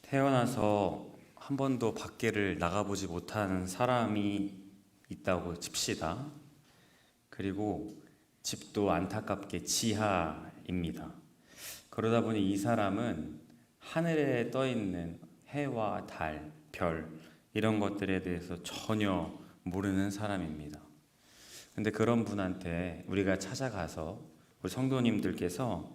태어나서 한 번도 밖에를 나가보지 못한 사람이 있다고 칩시다. 그리고 집도 안타깝게 지하입니다. 그러다 보니 이 사람은 하늘에 떠 있는 해와 달, 별 이런 것들에 대해서 전혀 모르는 사람입니다. 근데 그런 분한테 우리가 찾아가서 우리 성도님들께서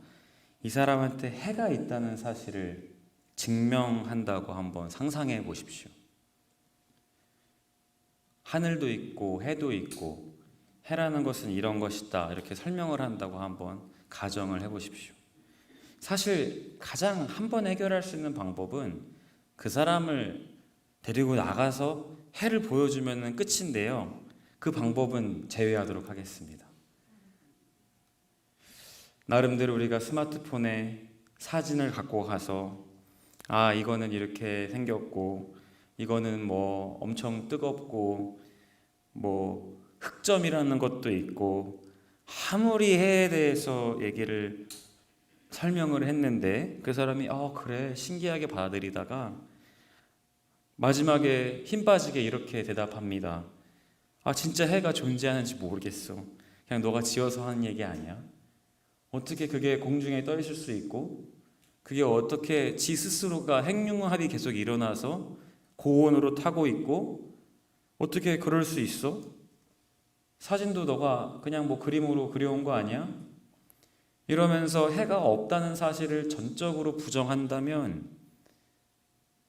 이 사람한테 해가 있다는 사실을 증명한다고 한번 상상해 보십시오. 하늘도 있고 해도 있고 해라는 것은 이런 것이다 이렇게 설명을 한다고 한번 가정을 해 보십시오. 사실 가장 한 번 해결할 수 있는 방법은 그 사람을 데리고 나가서 해를 보여주면 끝인데요. 그 방법은 제외하도록 하겠습니다. 나름대로 우리가 스마트폰에 사진을 갖고 가서 이거는 이렇게 생겼고 이거는 뭐 엄청 뜨겁고 뭐 흑점이라는 것도 있고 아무리 해에 대해서 얘기를 설명을 했는데 그 사람이 그래 신기하게 받아들이다가 마지막에 힘 빠지게 이렇게 대답합니다. 진짜 해가 존재하는지 모르겠어. 그냥 너가 지어서 하는 얘기 아니야? 어떻게 그게 공중에 떠 있을 수 있고 그게 어떻게 지 스스로가 핵융합이 계속 일어나서 고온으로 타고 있고 어떻게 그럴 수 있어? 사진도 너가 그냥 뭐 그림으로 그려온 거 아니야? 이러면서 해가 없다는 사실을 전적으로 부정한다면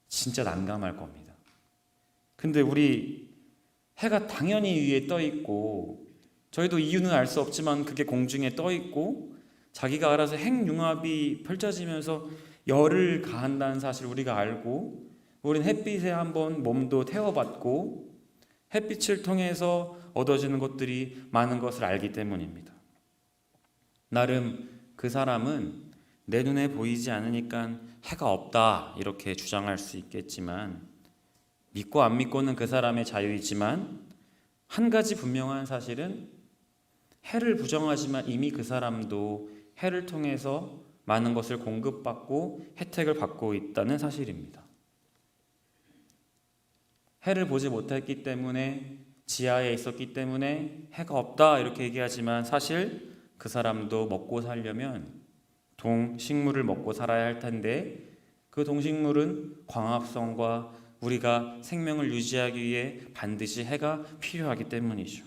진짜 난감할 겁니다. 근데 우리 해가 당연히 위에 떠 있고 저희도 이유는 알 수 없지만 그게 공중에 떠 있고 자기가 알아서 핵융합이 펼쳐지면서 열을 가한다는 사실 우리가 알고 우린 햇빛에 한번 몸도 태워봤고 햇빛을 통해서 얻어지는 것들이 많은 것을 알기 때문입니다. 나름 그 사람은 내 눈에 보이지 않으니까 해가 없다 이렇게 주장할 수 있겠지만 믿고 안 믿고는 그 사람의 자유이지만 한 가지 분명한 사실은 해를 부정하지만 이미 그 사람도 해를 통해서 많은 것을 공급받고 혜택을 받고 있다는 사실입니다. 해를 보지 못했기 때문에 지하에 있었기 때문에 해가 없다 이렇게 얘기하지만 사실 그 사람도 먹고 살려면 동식물을 먹고 살아야 할 텐데 그 동식물은 광합성과 우리가 생명을 유지하기 위해 반드시 해가 필요하기 때문이죠.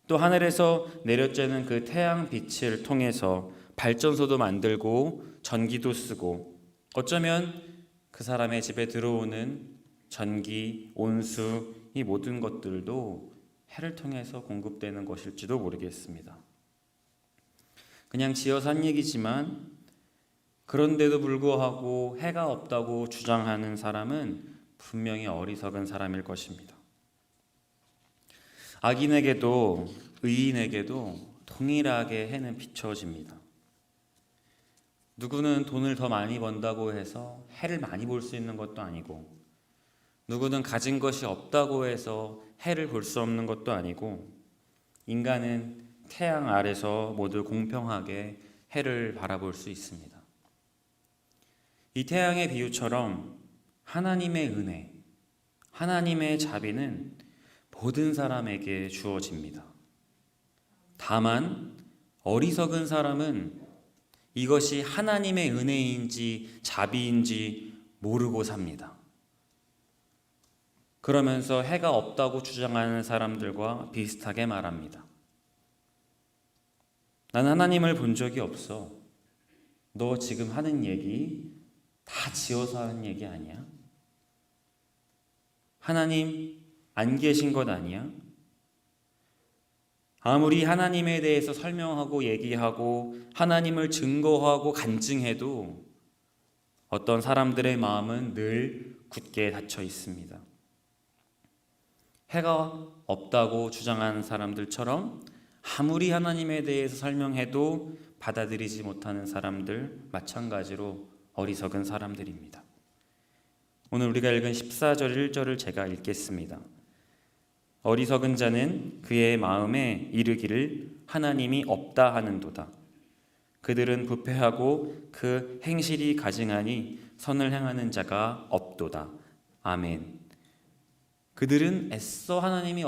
또 하늘에서 내려쬐는 그 태양 빛을 통해서 발전소도 만들고 전기도 쓰고 어쩌면 그 사람의 집에 들어오는 전기, 온수 이 모든 것들도 해를 통해서 공급되는 것일지도 모르겠습니다. 그냥 지어서 한 얘기지만 그런데도 불구하고 해가 없다고 주장하는 사람은 분명히 어리석은 사람일 것입니다. 악인에게도 의인에게도 동일하게 해는 비춰집니다. 누구는 돈을 더 많이 번다고 해서 해를 많이 볼 수 있는 것도 아니고 누구는 가진 것이 없다고 해서 해를 볼 수 없는 것도 아니고 인간은 태양 아래서 모두 공평하게 해를 바라볼 수 있습니다. 이 태양의 비유처럼 하나님의 은혜, 하나님의 자비는 모든 사람에게 주어집니다. 다만 어리석은 사람은 이것이 하나님의 은혜인지 자비인지 모르고 삽니다. 그러면서 해가 없다고 주장하는 사람들과 비슷하게 말합니다. 난 하나님을 본 적이 없어. 너 지금 하는 얘기 다 지어서 하는 얘기 아니야? 하나님 안 계신 것 아니야? 아무리 하나님에 대해서 설명하고 얘기하고 하나님을 증거하고 간증해도 어떤 사람들의 마음은 늘 굳게 닫혀 있습니다. 해가 없다고 주장하는 사람들처럼 아무리 하나님에 대해서 설명해도 받아들이지 못하는 사람들 마찬가지로 어리석은 사람들입니다. 오늘 우리가 읽은 14절 1절을 제가 읽겠습니다. 어리석은 자는 그의 마음에 이르기를 하나님이 없다 하는도다. 그들은 부패하고 그 행실이 가증하니 선을 행하는 자가 없도다. 아멘. 그들은 애써 하나님이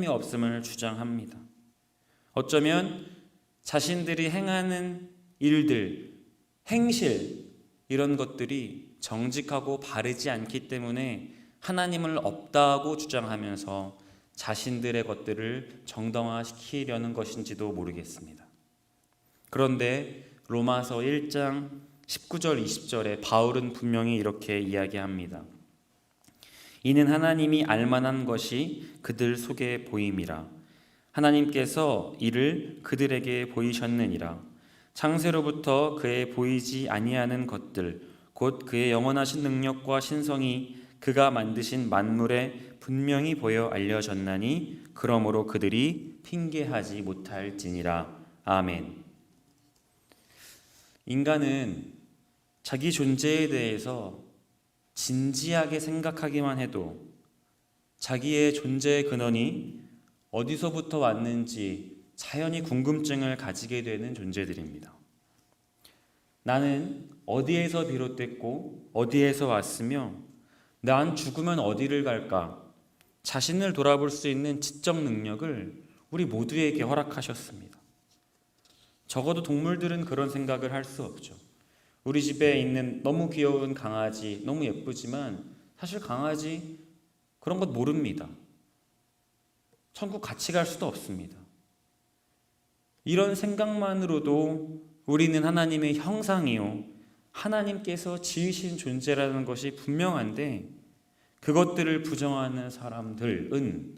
없음을 주장합니다. 어쩌면 자신들이 행하는 일들, 행실 이런 것들이 정직하고 바르지 않기 때문에 하나님을 없다고 주장하면서 자신들의 것들을 정당화시키려는 것인지도 모르겠습니다. 그런데 로마서 1장 19절 20절에 바울은 분명히 이렇게 이야기합니다. 이는 하나님이 알만한 것이 그들 속에 보임이라. 하나님께서 이를 그들에게 보이셨느니라. 창세로부터 그의 보이지 아니하는 것들 곧 그의 영원하신 능력과 신성이 그가 만드신 만물에 분명히 보여 알려졌나니 그러므로 그들이 핑계하지 못할지니라. 아멘. 인간은 자기 존재에 대해서 진지하게 생각하기만 해도 자기의 존재의 근원이 어디서부터 왔는지 자연히 궁금증을 가지게 되는 존재들입니다. 나는 어디에서 비롯됐고 어디에서 왔으며 난 죽으면 어디를 갈까? 자신을 돌아볼 수 있는 지적 능력을 우리 모두에게 허락하셨습니다. 적어도 동물들은 그런 생각을 할 수 없죠. 우리 집에 있는 너무 귀여운 강아지, 너무 예쁘지만 사실 강아지 그런 것 모릅니다. 천국 같이 갈 수도 없습니다. 이런 생각만으로도 우리는 하나님의 형상이요, 하나님께서 지으신 존재라는 것이 분명한데 그것들을 부정하는 사람들은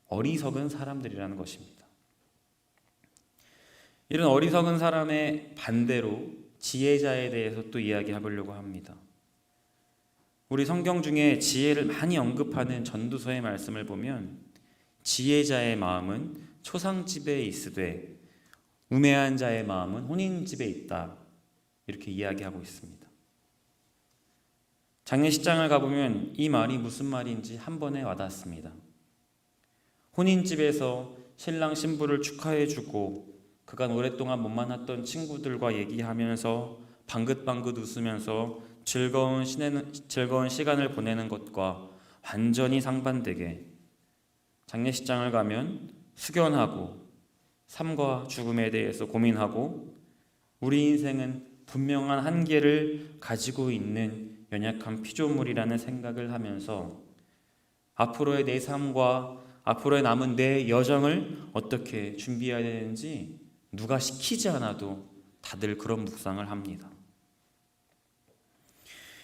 어리석은 사람들이라는 것입니다. 이런 어리석은 사람의 반대로 지혜자에 대해서 또 이야기해 보려고 합니다. 우리 성경 중에 지혜를 많이 언급하는 전도서의 말씀을 보면 지혜자의 마음은 초상집에 있으되 우매한 자의 마음은 혼인집에 있다, 이렇게 이야기하고 있습니다. 장례식장을 가보면 이 말이 무슨 말인지 한 번에 와닿습니다. 혼인집에서 신랑 신부를 축하해주고 그간 오랫동안 못 만났던 친구들과 얘기하면서 방긋방긋 웃으면서 즐거운 시간을 보내는 것과 완전히 상반되게 장례식장을 가면 숙연하고 삶과 죽음에 대해서 고민하고 우리 인생은 분명한 한계를 가지고 있는 연약한 피조물이라는 생각을 하면서 앞으로의 내 삶과 앞으로의 남은 내 여정을 어떻게 준비해야 되는지 누가 시키지 않아도 다들 그런 묵상을 합니다.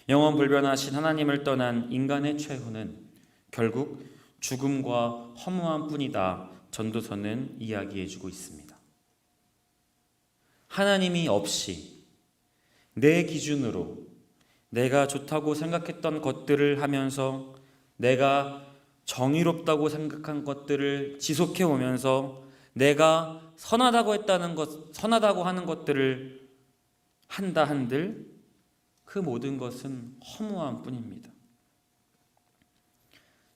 영원불변하신 하나님을 떠난 인간의 최후는 결국 죽음과 허무함 뿐이다, 전도서는 이야기해주고 있습니다. 하나님이 없이 내 기준으로 내가 좋다고 생각했던 것들을 하면서 내가 정의롭다고 생각한 것들을 지속해 오면서 내가 선하다고 하는 것들을 한다 한들 그 모든 것은 허무함 뿐입니다.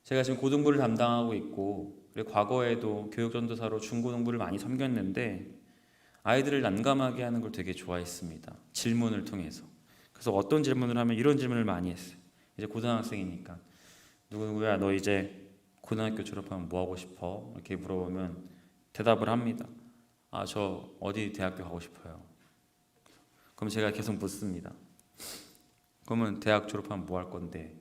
제가 지금 고등부를 담당하고 있고 과거에도 교육전도사로 중고등부를 많이 섬겼는데 아이들을 난감하게 하는 걸 되게 좋아했습니다. 질문을 통해서. 그래서 어떤 질문을 하면 이런 질문을 많이 했어요. 이제 고등학생이니까 누구야 너 이제 고등학교 졸업하면 뭐 하고 싶어? 이렇게 물어보면 대답을 합니다. 저 어디 대학교 가고 싶어요. 그럼 제가 계속 묻습니다. 그러면 대학 졸업하면 뭐 할 건데?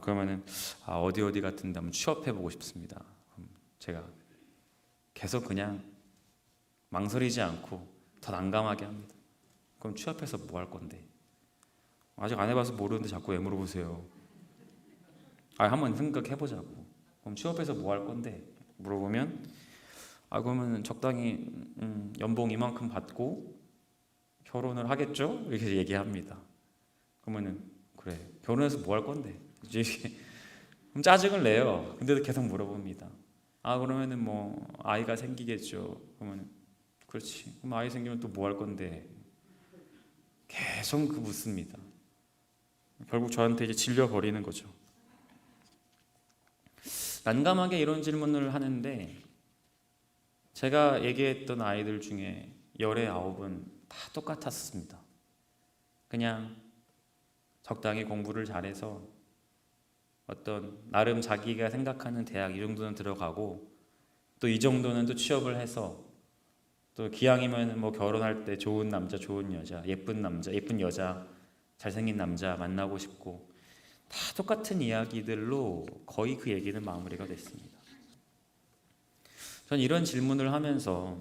그러면은 어디 같은 데 한번 취업해보고 싶습니다. 그럼 제가 계속 그냥 망설이지 않고 더 난감하게 합니다. 그럼 취업해서 뭐 할 건데? 아직 안 해봐서 모르는데 자꾸 왜 물어보세요? 한번 생각해보자고. 그럼 취업해서 뭐 할 건데? 물어보면 그러면 적당히 연봉 이만큼 받고 결혼을 하겠죠? 이렇게 얘기합니다. 그러면은 그래, 결혼해서 뭐 할 건데? 그럼 짜증을 내요. 근데도 계속 물어봅니다. 그러면은 뭐 아이가 생기겠죠. 그러면 그렇지. 그럼 아이 생기면 또 뭐 할 건데? 계속 묻습니다. 결국 저한테 이제 질려버리는 거죠. 난감하게 이런 질문을 하는데 제가 얘기했던 아이들 중에 열의 9은 다 똑같았습니다. 그냥 적당히 공부를 잘해서 어떤 나름 자기가 생각하는 대학 이 정도는 들어가고 또 이 정도는 또 취업을 해서 또 기왕이면 뭐 결혼할 때 좋은 남자, 좋은 여자, 예쁜 남자, 예쁜 여자, 잘생긴 남자 만나고 싶고 다 똑같은 이야기들로 거의 그 얘기는 마무리가 됐습니다. 전 이런 질문을 하면서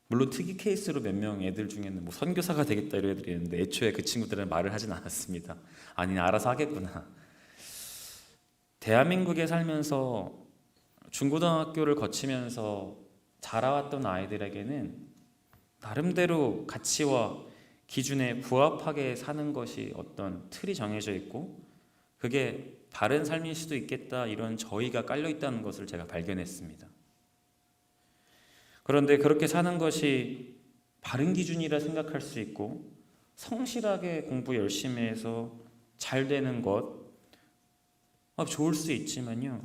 물론 특이 케이스로 몇 명 애들 중에는 뭐 선교사가 되겠다 이런 애들이 있는데 애초에 그 친구들은 말을 하진 않았습니다. 아니 알아서 하겠구나. 대한민국에 살면서 중고등학교를 거치면서 자라왔던 아이들에게는 나름대로 가치와 기준에 부합하게 사는 것이 어떤 틀이 정해져 있고 그게 바른 삶일 수도 있겠다 이런 저희가 깔려 있다는 것을 제가 발견했습니다. 그런데 그렇게 사는 것이 바른 기준이라 생각할 수 있고 성실하게 공부 열심히 해서 잘 되는 것 좋을 수 있지만요.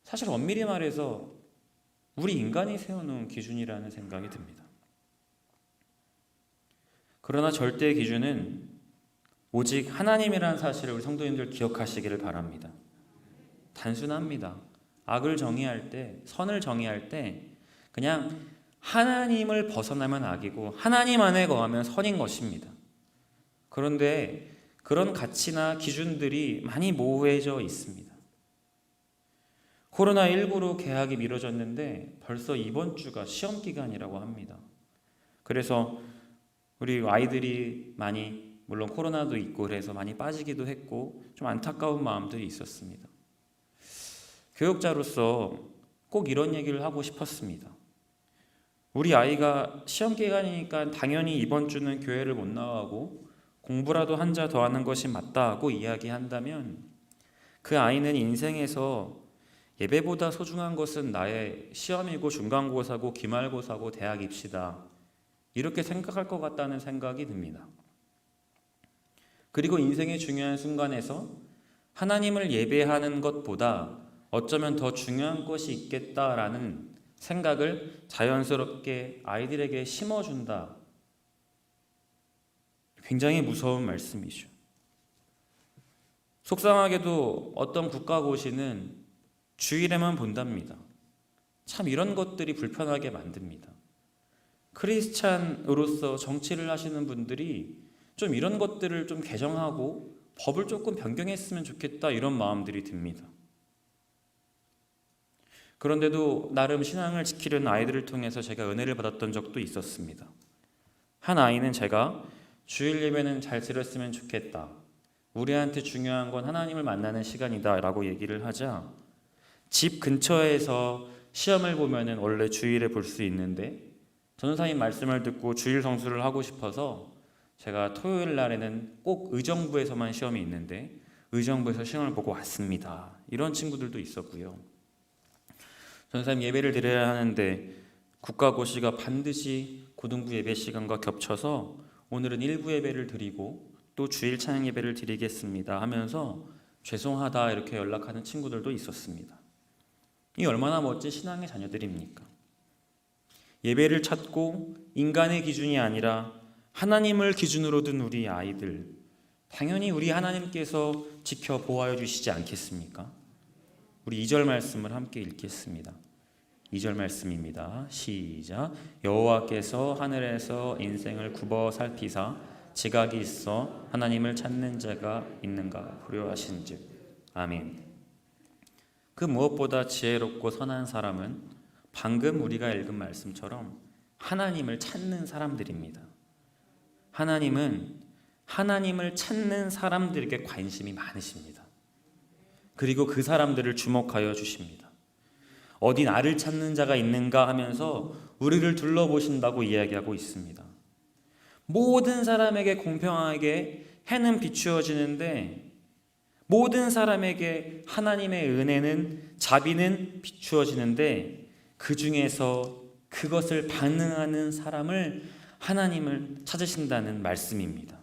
사실 엄밀히 말해서 우리 인간이 세워놓은 기준이라는 생각이 듭니다. 그러나 절대의 기준은 오직 하나님이라는 사실을 우리 성도님들 기억하시기를 바랍니다. 단순합니다. 악을 정의할 때, 선을 정의할 때 그냥 하나님을 벗어나면 악이고 하나님 안에 거하면 선인 것입니다. 그런데 그런 가치나 기준들이 많이 모호해져 있습니다. 코로나19로 개학이 미뤄졌는데 벌써 이번 주가 시험 기간이라고 합니다. 그래서 우리 아이들이 많이 물론 코로나도 있고 그래서 많이 빠지기도 했고 좀 안타까운 마음들이 있었습니다. 교육자로서 꼭 이런 얘기를 하고 싶었습니다. 우리 아이가 시험 기간이니까 당연히 이번 주는 교회를 못 나가고 공부라도 한 자 더 하는 것이 맞다고 이야기한다면 그 아이는 인생에서 예배보다 소중한 것은 나의 시험이고 중간고사고 기말고사고 대학 입시다 이렇게 생각할 것 같다는 생각이 듭니다. 그리고 인생의 중요한 순간에서 하나님을 예배하는 것보다 어쩌면 더 중요한 것이 있겠다라는 생각을 자연스럽게 아이들에게 심어준다. 굉장히 무서운 말씀이죠. 속상하게도 어떤 국가고시는 주일에만 본답니다. 참 이런 것들이 불편하게 만듭니다. 크리스찬으로서 정치를 하시는 분들이 좀 이런 것들을 좀 개정하고 법을 조금 변경했으면 좋겠다 이런 마음들이 듭니다. 그런데도 나름 신앙을 지키려는 아이들을 통해서 제가 은혜를 받았던 적도 있었습니다. 한 아이는 제가 주일 예배는 잘 드렸으면 좋겠다. 우리한테 중요한 건 하나님을 만나는 시간이다 라고 얘기를 하자 집 근처에서 시험을 보면은 원래 주일에 볼 수 있는데 전도사님 말씀을 듣고 주일 성수를 하고 싶어서 제가 토요일 날에는 꼭 의정부에서만 시험이 있는데 의정부에서 시험을 보고 왔습니다. 이런 친구들도 있었고요. 전도사님 예배를 드려야 하는데 국가고시가 반드시 고등부 예배 시간과 겹쳐서 오늘은 일부 예배를 드리고 또 주일 찬양 예배를 드리겠습니다 하면서 죄송하다 이렇게 연락하는 친구들도 있었습니다. 이 얼마나 멋진 신앙의 자녀들입니까? 예배를 찾고 인간의 기준이 아니라 하나님을 기준으로 둔 우리 아이들 당연히 우리 하나님께서 지켜보아해 주시지 않겠습니까? 우리 2절 말씀을 함께 읽겠습니다. 2절 말씀입니다. 시작. 여호와께서 하늘에서 인생을 굽어 살피사 지각이 있어 하나님을 찾는 자가 있는가 보려 하신즉. 아멘. 그 무엇보다 지혜롭고 선한 사람은 방금 우리가 읽은 말씀처럼 하나님을 찾는 사람들입니다. 하나님은 하나님을 찾는 사람들에게 관심이 많으십니다. 그리고 그 사람들을 주목하여 주십니다. 어디 나를 찾는 자가 있는가 하면서 우리를 둘러보신다고 이야기하고 있습니다. 모든 사람에게 공평하게 해는 비추어지는데 모든 사람에게 하나님의 은혜는 자비는 비추어지는데 그 중에서 그것을 반응하는 사람을 하나님을 찾으신다는 말씀입니다.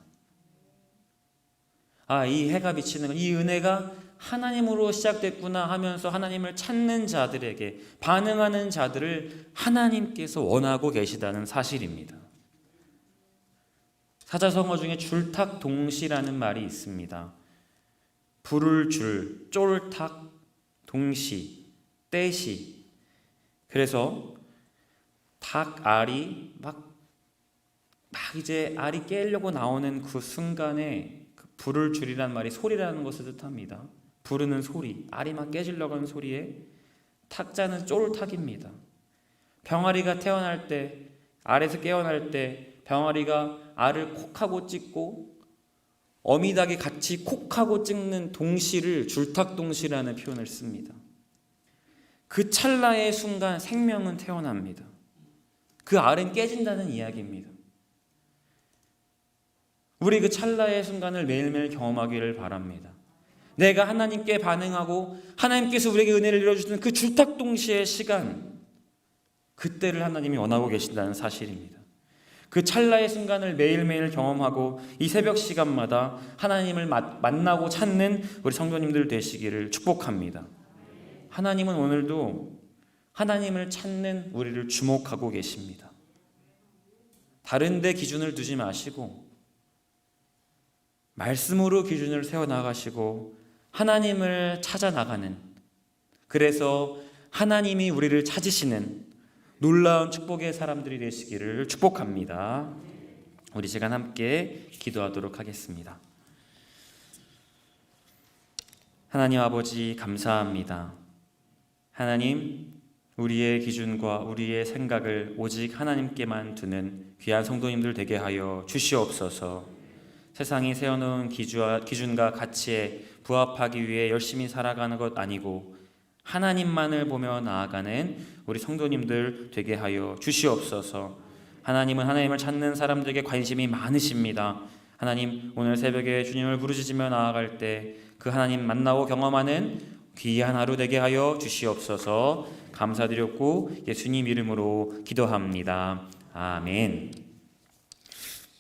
이 해가 비치는 이 은혜가 하나님으로 시작됐구나 하면서 하나님을 찾는 자들에게 반응하는 자들을 하나님께서 원하고 계시다는 사실입니다. 사자성어 중에 줄탁동시라는 말이 있습니다. 불을 줄, 쫄탁, 동시, 떼시. 그래서 닭 알이 막 이제 알이 깨려고 나오는 그 순간에 그 불을 줄이란 말이 소리라는 것을 뜻합니다. 부르는 소리, 알이 막 깨지려고 하는 소리에 탁자는 쫄탁입니다. 병아리가 태어날 때, 알에서 깨어날 때 병아리가 알을 콕 하고 찢고 어미닭이 같이 콕 하고 찍는 동시를 줄탁동시라는 표현을 씁니다. 그 찰나의 순간 생명은 태어납니다. 그 알은 깨진다는 이야기입니다. 우리 그 찰나의 순간을 매일매일 경험하기를 바랍니다. 내가 하나님께 반응하고 하나님께서 우리에게 은혜를 이루어주시는 그 줄탁동시의 시간, 그때를 하나님이 원하고 계신다는 사실입니다. 그 찰나의 순간을 매일매일 경험하고 이 새벽 시간마다 하나님을 만나고 찾는 우리 성도님들 되시기를 축복합니다. 하나님은 오늘도 하나님을 찾는 우리를 주목하고 계십니다. 다른 데 기준을 두지 마시고 말씀으로 기준을 세워나가시고 하나님을 찾아 나가는, 그래서 하나님이 우리를 찾으시는 놀라운 축복의 사람들이 되시기를 축복합니다. 우리 시간 함께 기도하도록 하겠습니다. 하나님 아버지 감사합니다. 하나님, 우리의 기준과 우리의 생각을 오직 하나님께만 두는 귀한 성도님들 되게 하여 주시옵소서. 세상이 세워놓은 기준과 가치에 부합하기 위해 열심히 살아가는 것 아니고 하나님만을 보며 나아가는 우리 성도님들 되게 하여 주시옵소서. 하나님은 하나님을 찾는 사람들에게 관심이 많으십니다. 하나님, 오늘 새벽에 주님을 부르짖으며 나아갈 때 그 하나님 만나고 경험하는 귀한 하루 되게 하여 주시옵소서. 감사드렸고 예수님 이름으로 기도합니다. 아멘.